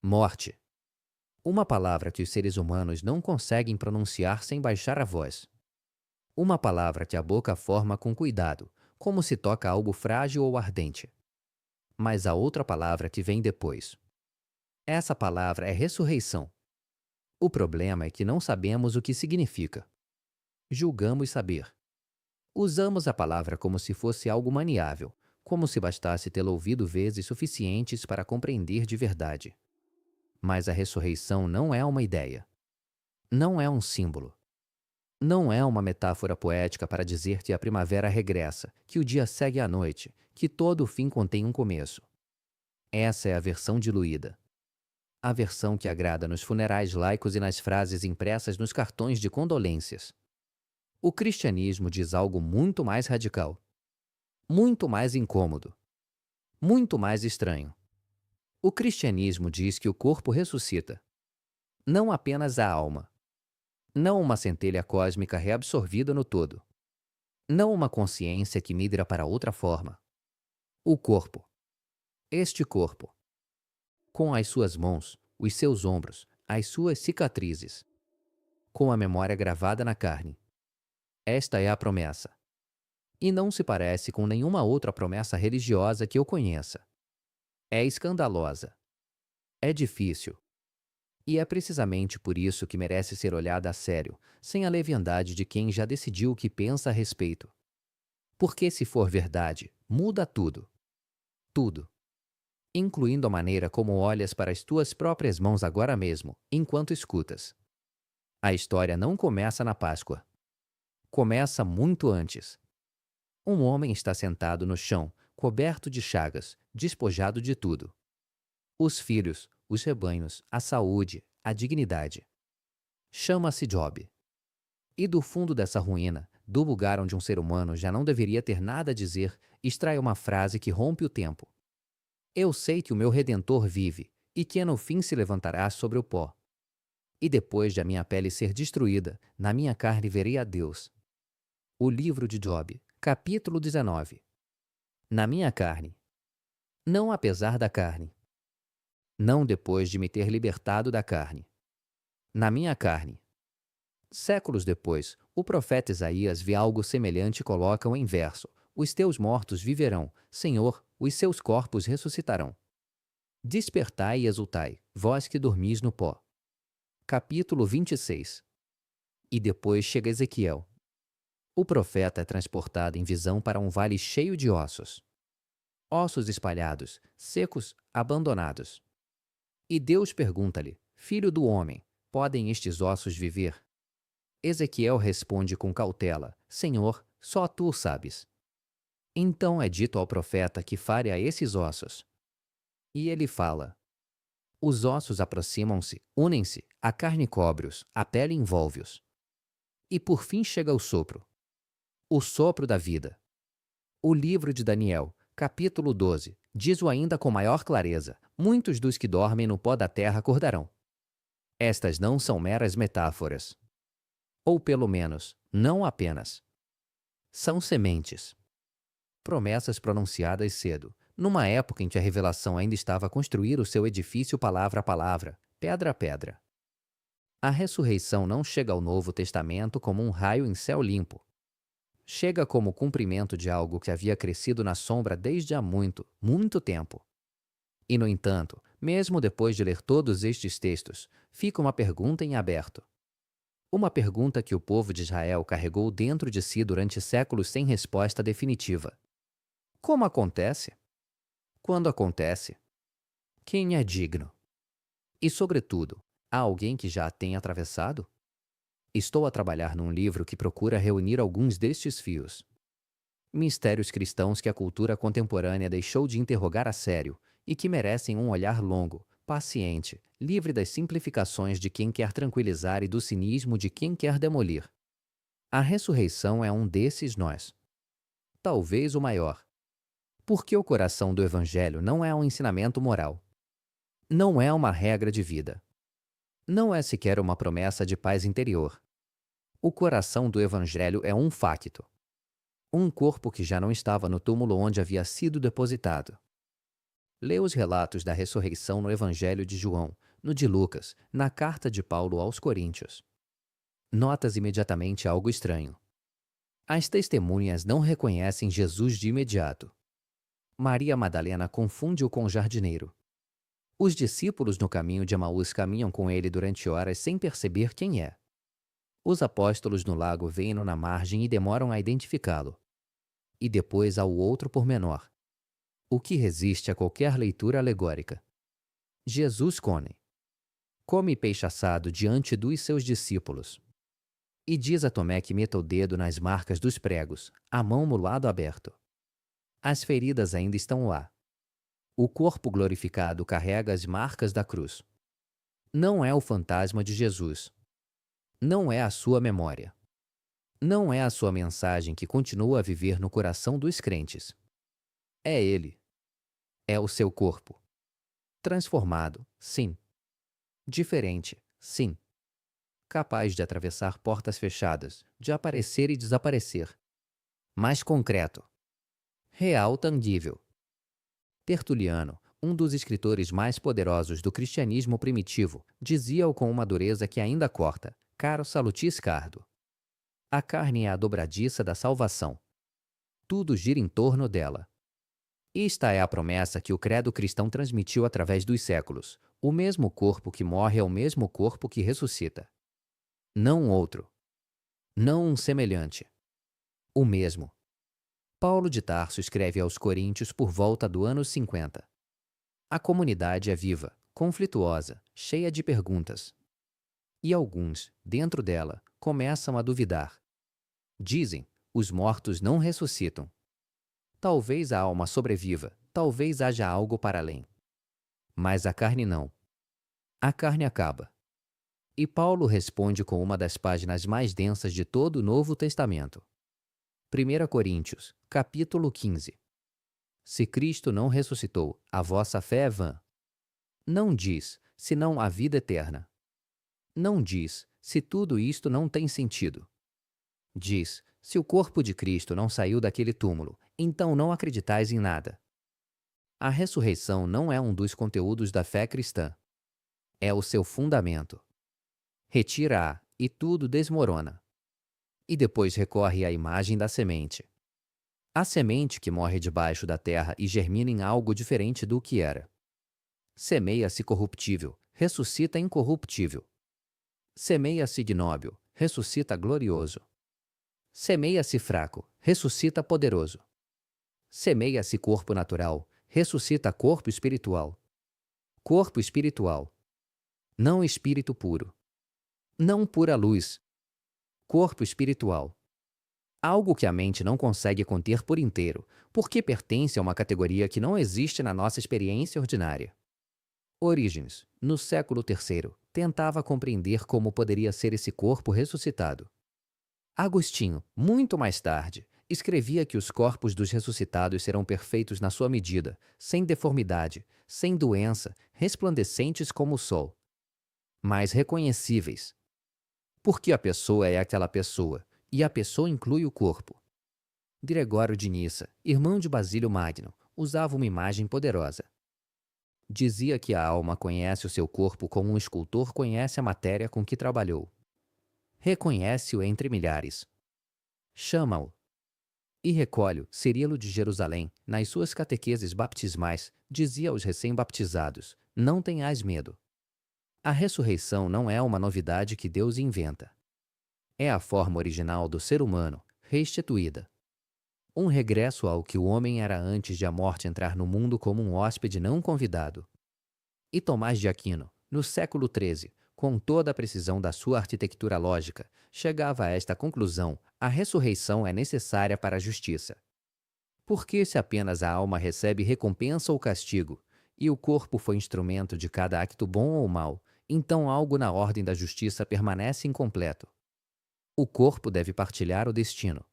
Morte. Uma palavra que os seres humanos não conseguem pronunciar sem baixar a voz. Uma palavra que a boca forma com cuidado, como se toca algo frágil ou ardente. Mas a outra palavra que vem depois. Essa palavra é ressurreição. O problema é que não sabemos o que significa. Julgamos saber. Usamos a palavra como se fosse algo maniável, como se bastasse tê-la ouvido vezes suficientes para compreender de verdade. Mas a ressurreição não é uma ideia. Não é um símbolo. Não é uma metáfora poética para dizer que a primavera regressa, que o dia segue à noite, que todo o fim contém um começo. Essa é a versão diluída. A versão que agrada nos funerais laicos e nas frases impressas nos cartões de condolências. O cristianismo diz algo muito mais radical, muito mais incômodo, muito mais estranho. O cristianismo diz que o corpo ressuscita, não apenas a alma, não uma centelha cósmica reabsorvida no todo, não uma consciência que migra para outra forma. O corpo, este corpo, com as suas mãos, os seus ombros, as suas cicatrizes, com a memória gravada na carne. Esta é a promessa. E não se parece com nenhuma outra promessa religiosa que eu conheça. É escandalosa. É difícil. E é precisamente por isso que merece ser olhada a sério, sem a leviandade de quem já decidiu o que pensa a respeito. Porque se for verdade, muda tudo. Tudo. Incluindo a maneira como olhas para as tuas próprias mãos agora mesmo, enquanto escutas. A história não começa na Páscoa. Começa muito antes. Um homem está sentado no chão, coberto de chagas, despojado de tudo. Os filhos, os rebanhos, a saúde, a dignidade. Chama-se Job. E do fundo dessa ruína, do lugar onde um ser humano já não deveria ter nada a dizer, extrai uma frase que rompe o tempo. Eu sei que o meu Redentor vive, e que no fim se levantará sobre o pó. E depois de a minha pele ser destruída, na minha carne verei a Deus. O livro de Job, capítulo 19. Na minha carne. Não apesar da carne. Não depois de me ter libertado da carne. Na minha carne. Séculos depois, o profeta Isaías vê algo semelhante e coloca-o em verso: Os teus mortos viverão, Senhor, os seus corpos ressuscitarão. Despertai e exultai, vós que dormis no pó. Capítulo 26. E depois chega Ezequiel. O profeta é transportado em visão para um vale cheio de ossos. Ossos espalhados, secos, abandonados. E Deus pergunta-lhe: Filho do homem, podem estes ossos viver? Ezequiel responde com cautela: Senhor, só tu sabes. Então é dito ao profeta que fare a esses ossos. E ele fala: Os ossos aproximam-se, unem-se, a carne cobre-os, a pele envolve-os. E por fim chega o sopro da vida. O livro de Daniel, capítulo 12, diz-o ainda com maior clareza: Muitos dos que dormem no pó da terra acordarão. Estas não são meras metáforas. Ou pelo menos, não apenas. São sementes. Promessas pronunciadas cedo, numa época em que a revelação ainda estava a construir o seu edifício palavra a palavra, pedra a pedra. A ressurreição não chega ao Novo Testamento como um raio em céu limpo. Chega como o cumprimento de algo que havia crescido na sombra desde há muito, muito tempo. E, no entanto, mesmo depois de ler todos estes textos, fica uma pergunta em aberto. Uma pergunta que o povo de Israel carregou dentro de si durante séculos sem resposta definitiva. Como acontece? Quando acontece? Quem é digno? E, sobretudo, há alguém que já a tenha atravessado? Estou a trabalhar num livro que procura reunir alguns destes fios. Mistérios cristãos que a cultura contemporânea deixou de interrogar a sério e que merecem um olhar longo, paciente, livre das simplificações de quem quer tranquilizar e do cinismo de quem quer demolir. A ressurreição é um desses nós. Talvez o maior. Porque o coração do Evangelho não é um ensinamento moral. Não é uma regra de vida. Não é sequer uma promessa de paz interior. O coração do Evangelho é um facto. Um corpo que já não estava no túmulo onde havia sido depositado. Lê os relatos da ressurreição no Evangelho de João, no de Lucas, na carta de Paulo aos Coríntios. Notas imediatamente algo estranho. As testemunhas não reconhecem Jesus de imediato. Maria Madalena confunde-o com o jardineiro. Os discípulos no caminho de Emaús caminham com ele durante horas sem perceber quem é. Os apóstolos no lago veem-no na margem e demoram a identificá-lo. E depois há o outro pormenor, o que resiste a qualquer leitura alegórica. Jesus come peixe assado diante dos seus discípulos. E diz a Tomé que meta o dedo nas marcas dos pregos, a mão no lado aberto. As feridas ainda estão lá. O corpo glorificado carrega as marcas da cruz. Não é o fantasma de Jesus. Não é a sua memória. Não é a sua mensagem que continua a viver no coração dos crentes. É ele. É o seu corpo. Transformado, sim. Diferente, sim. Capaz de atravessar portas fechadas, de aparecer e desaparecer. Mais concreto. Real, tangível. Tertuliano, um dos escritores mais poderosos do cristianismo primitivo, dizia-o com uma dureza que ainda corta: caro Salutis Cardo. A carne é a dobradiça da salvação. Tudo gira em torno dela. Esta é a promessa que o credo cristão transmitiu através dos séculos. O mesmo corpo que morre é o mesmo corpo que ressuscita. Não outro. Não um semelhante. O mesmo. Paulo de Tarso escreve aos Coríntios por volta do ano 50. A comunidade é viva, conflituosa, cheia de perguntas. E alguns, dentro dela, começam a duvidar. Dizem: os mortos não ressuscitam. Talvez a alma sobreviva, talvez haja algo para além. Mas a carne não. A carne acaba. E Paulo responde com uma das páginas mais densas de todo o Novo Testamento. 1 Coríntios, capítulo 15. Se Cristo não ressuscitou, a vossa fé é vã. Não diz, senão a vida eterna. Não diz, se tudo isto não tem sentido. Diz, se o corpo de Cristo não saiu daquele túmulo, então não acreditais em nada. A ressurreição não é um dos conteúdos da fé cristã. É o seu fundamento. Retira-a e tudo desmorona. E depois recorre à imagem da semente. A semente que morre debaixo da terra e germina em algo diferente do que era. Semeia-se corruptível, ressuscita incorruptível. Semeia-se ignóbil, ressuscita glorioso. Semeia-se fraco, ressuscita poderoso. Semeia-se corpo natural, ressuscita corpo espiritual. Corpo espiritual. Não espírito puro. Não pura luz. Corpo espiritual. Algo que a mente não consegue conter por inteiro, porque pertence a uma categoria que não existe na nossa experiência ordinária. Orígenes, no século III, tentava compreender como poderia ser esse corpo ressuscitado. Agostinho, muito mais tarde, escrevia que os corpos dos ressuscitados serão perfeitos na sua medida, sem deformidade, sem doença, resplandecentes como o sol. Mas reconhecíveis. Porque a pessoa é aquela pessoa, e a pessoa inclui o corpo. Gregório de Nissa, irmão de Basílio Magno, usava uma imagem poderosa. Dizia que a alma conhece o seu corpo como um escultor conhece a matéria com que trabalhou. Reconhece-o entre milhares. Chama-o. E recolhe-o, Cirilo de Jerusalém, nas suas catequeses baptismais, dizia aos recém-baptizados: não tenhais medo. A ressurreição não é uma novidade que Deus inventa. É a forma original do ser humano, restituída. Um regresso ao que o homem era antes de a morte entrar no mundo como um hóspede não convidado. E Tomás de Aquino, no século XIII, com toda a precisão da sua arquitetura lógica, chegava a esta conclusão: a ressurreição é necessária para a justiça. Porque se apenas a alma recebe recompensa ou castigo, e o corpo foi instrumento de cada acto bom ou mau, então algo na ordem da justiça permanece incompleto. O corpo deve partilhar o destino.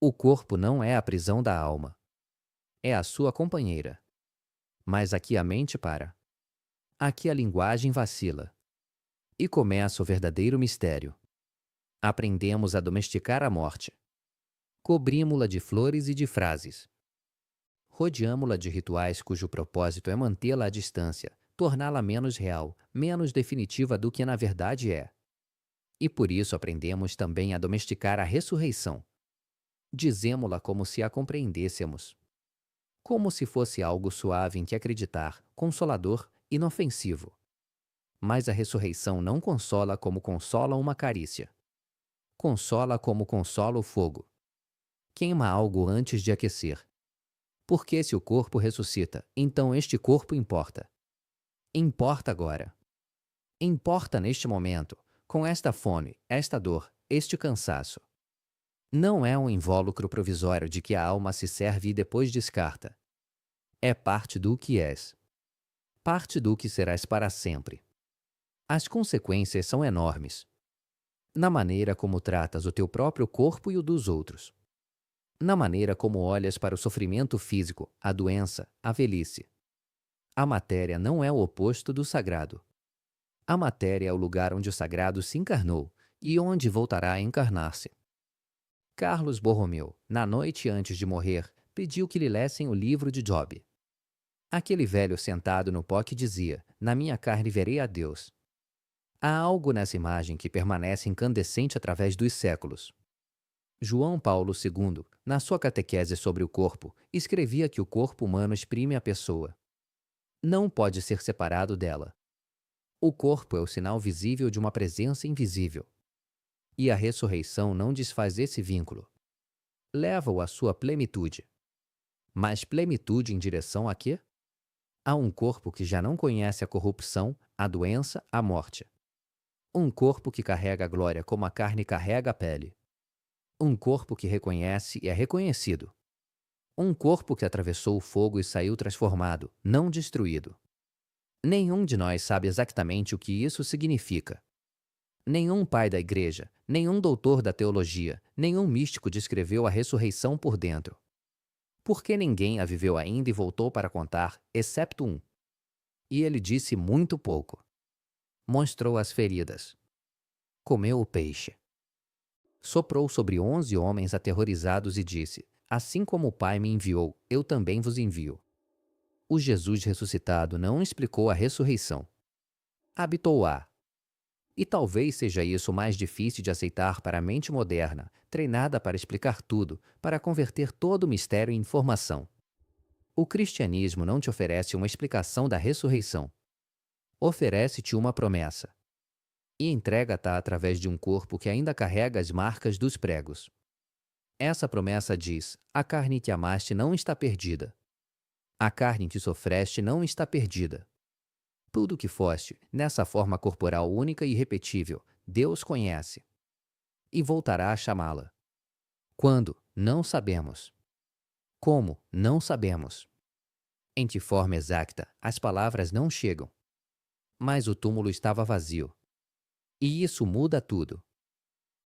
O corpo não é a prisão da alma. É a sua companheira. Mas aqui a mente para. Aqui a linguagem vacila. E começa o verdadeiro mistério. Aprendemos a domesticar a morte. Cobrímo-la de flores e de frases. Rodeamo-la de rituais cujo propósito é mantê-la à distância, torná-la menos real, menos definitiva do que na verdade é. E por isso aprendemos também a domesticar a ressurreição. Dizemo-la como se a compreendêssemos. Como se fosse algo suave em que acreditar, consolador, inofensivo. Mas a ressurreição não consola como consola uma carícia. Consola como consola o fogo. Queima algo antes de aquecer. Porque se o corpo ressuscita, então este corpo importa. Importa agora. Importa neste momento, com esta fome, esta dor, este cansaço. Não é um invólucro provisório de que a alma se serve e depois descarta. É parte do que és. Parte do que serás para sempre. As consequências são enormes. Na maneira como tratas o teu próprio corpo e o dos outros. Na maneira como olhas para o sofrimento físico, a doença, a velhice. A matéria não é o oposto do sagrado. A matéria é o lugar onde o sagrado se encarnou e onde voltará a encarnar-se. Carlos Borromeu, na noite antes de morrer, pediu que lhe lessem o livro de Job. Aquele velho sentado no pó que dizia: "Na minha carne verei a Deus." Há algo nessa imagem que permanece incandescente através dos séculos. João Paulo II, na sua catequese sobre o corpo, escrevia que o corpo humano exprime a pessoa. Não pode ser separado dela. O corpo é o sinal visível de uma presença invisível. E a ressurreição não desfaz esse vínculo. Leva-o à sua plenitude. Mas plenitude em direção a quê? A um corpo que já não conhece a corrupção, a doença, a morte. Um corpo que carrega a glória como a carne carrega a pele. Um corpo que reconhece e é reconhecido. Um corpo que atravessou o fogo e saiu transformado, não destruído. Nenhum de nós sabe exatamente o que isso significa. Nenhum pai da igreja, nenhum doutor da teologia, nenhum místico descreveu a ressurreição por dentro. Porque ninguém a viveu ainda e voltou para contar, excepto um. E ele disse muito pouco. Mostrou as feridas. Comeu o peixe. Soprou sobre 11 homens aterrorizados e disse: "Assim como o Pai me enviou, eu também vos envio." O Jesus ressuscitado não explicou a ressurreição. Habitou-a. E talvez seja isso mais difícil de aceitar para a mente moderna, treinada para explicar tudo, para converter todo o mistério em informação. O cristianismo não te oferece uma explicação da ressurreição. Oferece-te uma promessa. E entrega-te através de um corpo que ainda carrega as marcas dos pregos. Essa promessa diz: a carne que amaste não está perdida. A carne que sofreste não está perdida. Tudo o que foste, nessa forma corporal única e irrepetível, Deus conhece. E voltará a chamá-la. Quando? Não sabemos. Como? Não sabemos. Em que forma exata, as palavras não chegam. Mas o túmulo estava vazio. E isso muda tudo.